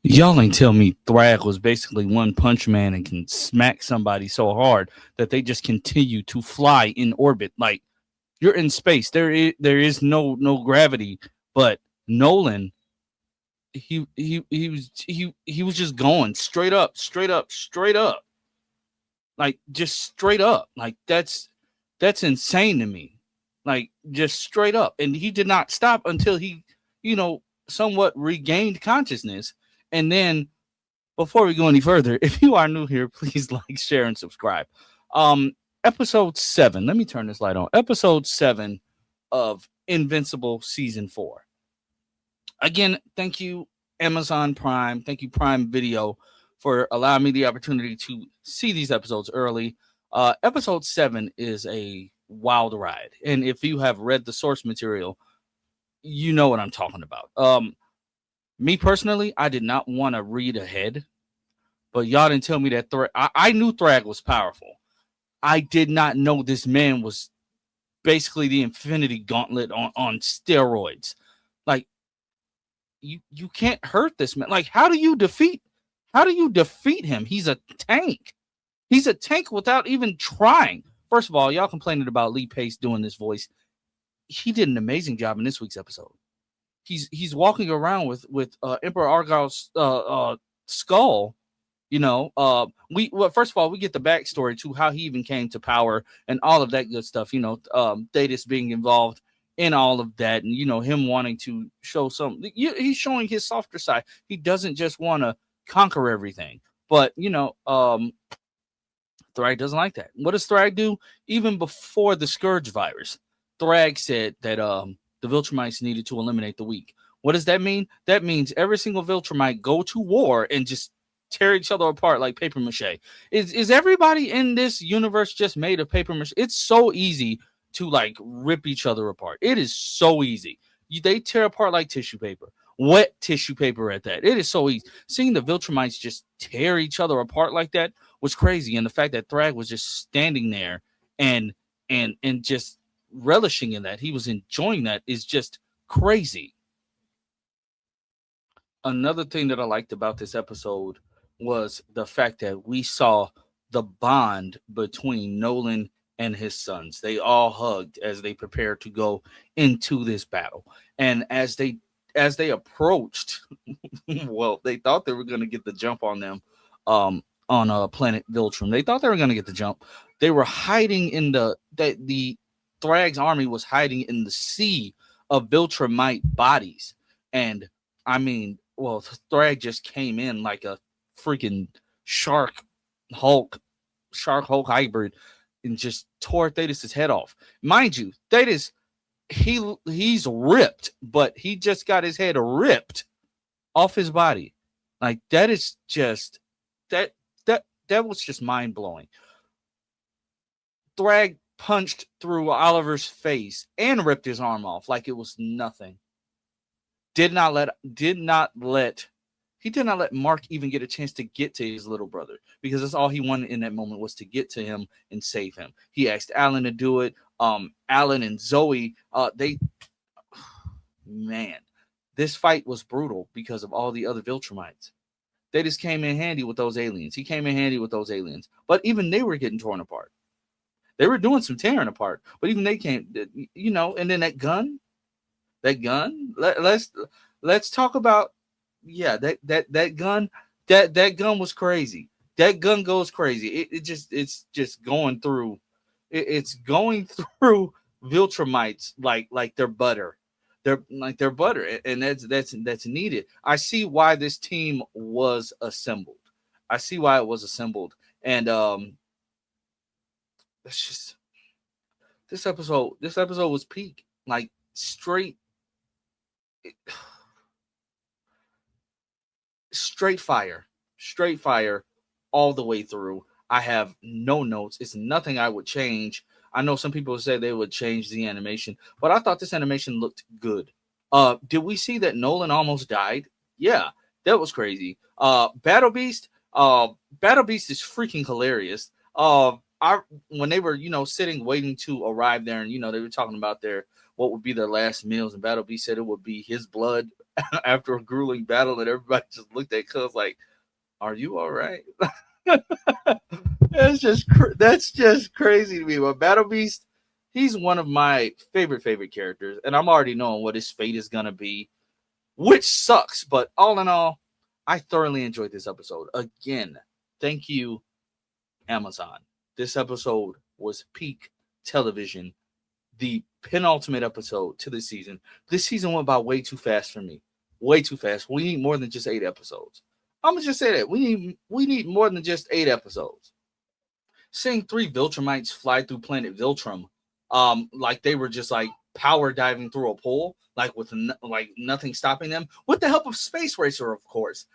Y'all ain't tell me Thrag was basically one punch man and can smack somebody so hard that they just continue to fly in orbit. Like you're in space. There is no gravity, but Nolan he was just going straight up, straight up, straight up. Like just straight up. Like that's insane to me. Like just straight up. And he did not stop until he, somewhat regained consciousness. And then before we go any further, if you are new here, please like, share, and subscribe. Episode 7. Let me turn this light on. Episode 7 of Invincible season 4. Again, thank you, Amazon Prime. Thank you, Prime Video, for allowing me the opportunity to see these episodes early. Episode 7 is a wild ride. And if you have read the source material, you know what I'm talking about. Me personally, I did not want to read ahead, but y'all didn't tell me that I knew Thrag was powerful. I did not know this man was basically the Infinity Gauntlet on steroids. Like you can't hurt this man. Like how do you defeat him? He's a tank. He's a tank without even trying. First of all, y'all complaining about Lee Pace doing this voice. He did an amazing job in this week's episode. He's walking around with Emperor Argyle's skull. First of all, we get the backstory to how he even came to power and all of that good stuff. Thetis being involved in all of that, and him wanting to show he's showing his softer side. He doesn't just want to conquer everything, but Thrag doesn't like that. What does Thrag do? Even before the Scourge virus, Thrag said that the Viltromites needed to eliminate the weak. What does that mean? That means every single Viltromite go to war and just tear each other apart like paper mache. Is everybody in this universe just made of paper mache? It's so easy to like rip each other apart. It is so easy. They tear apart like tissue paper. Wet tissue paper at that. It is so easy. Seeing the Viltromites just tear each other apart like that was crazy. And the fact that Thrag was just standing there and just relishing in that, he was enjoying that, is just crazy. Another thing that I liked about this episode was the fact that we saw the bond between Nolan and his sons. They all hugged as they prepared to go into this battle. And as they approached, well, they thought they were going to get the jump on them on planet Viltrum. They thought they were going to get the jump. They were hiding in the Thrag's army was hiding in the sea of Viltrumite bodies. And I mean, well, Thrag just came in like a freaking shark Hulk hybrid and just tore Thetis' head off. Mind you, Thetis, he's ripped, but he just got his head ripped off his body. Like that is just that was just mind blowing. Thrag punched through Oliver's face and ripped his arm off like it was nothing. Did not let Mark even get a chance to get to his little brother, because that's all he wanted in that moment, was to get to him and save him. He asked Alan to do it. Alan and Zoe, man, this fight was brutal because of all the other Viltrumites. They just came in handy with those aliens. He came in handy with those aliens, but even they were getting torn apart. They were doing some tearing apart, but even they came, and then that gun. Let's talk about, that gun. That gun was crazy. That gun goes crazy. It's just going through. It's going through Viltrumites like they're butter. They're butter, and that's needed. I see why this team was assembled. I see why it was assembled, and that's just this episode. This episode was peak, like straight fire all the way through. I have no notes. It's nothing I would change. I know some people say they would change the animation, but I thought this animation looked good. Did we see that Nolan almost died? Yeah, that was crazy. Battle Beast is freaking hilarious. When they were, sitting waiting to arrive there, and they were talking about what would be their last meals, and Battle Beast said it would be his blood after a grueling battle, and everybody just looked at Cuz like, "Are you all right?" That's just crazy to me. But Battle Beast, he's one of my favorite characters, and I'm already knowing what his fate is gonna be, which sucks. But all in all, I thoroughly enjoyed this episode. Again, thank you, Amazon. This episode was peak television, the penultimate episode to this season. This season went by way too fast for me. Way too fast. We need more than just 8 episodes. I'm gonna just say that. We need more than just 8 episodes. Seeing 3 Viltromites fly through planet Viltrum, like they were just like power diving through a pool, like with like nothing stopping them, with the help of Space Racer, of course.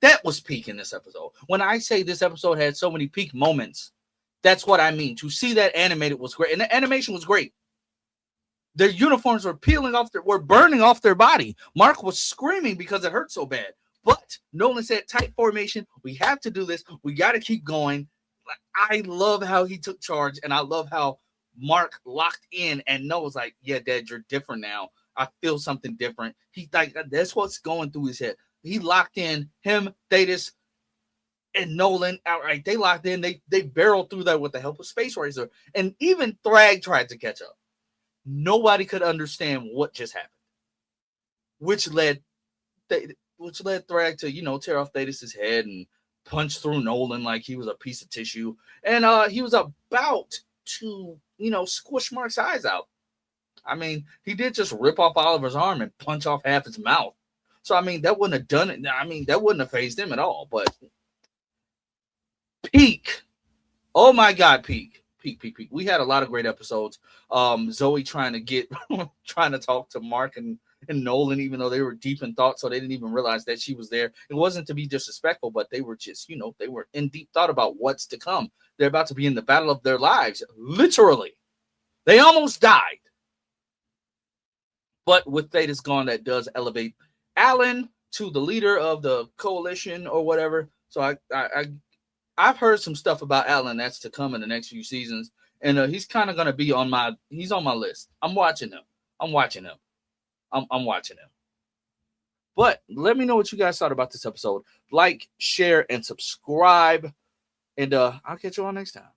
That was peak in this episode. When I say this episode had so many peak moments, that's what I mean. To see that animated was great, and the animation was great. Their uniforms were were burning off their body. Mark was screaming because it hurt so bad. But Nolan said, tight formation. We have to do this. We got to keep going. I love how he took charge, and I love how Mark locked in, and Noah was like, yeah, Dad, you're different now. I feel something different. He like that's what's going through his head. He locked in, him, Thetis, and Nolan outright. They locked in. They barreled through that with the help of Space Racer. And even Thrag tried to catch up. Nobody could understand what just happened. Which led Thrag to, tear off Thetis' head and punch through Nolan like he was a piece of tissue. And he was about to, squish Mark's eyes out. I mean, he did just rip off Oliver's arm and punch off half his mouth. So, I mean, that wouldn't have done it. I mean, that wouldn't have phased him at all. But peak. Oh, my God, peak. Peak. We had a lot of great episodes. Zoe trying to talk to Mark and Nolan, even though they were deep in thought, so they didn't even realize that she was there. It wasn't to be disrespectful, but they were just, they were in deep thought about what's to come. They're about to be in the battle of their lives. Literally. They almost died. But with Thetis gone, that does elevate Alan to the leader of the coalition or whatever. So I've heard some stuff about Alan that's to come in the next few seasons, and he's kind of going to be on my list. I'm watching him. I'm watching him. But let me know what you guys thought about this episode. Like, share, and subscribe, and I'll catch you all next time.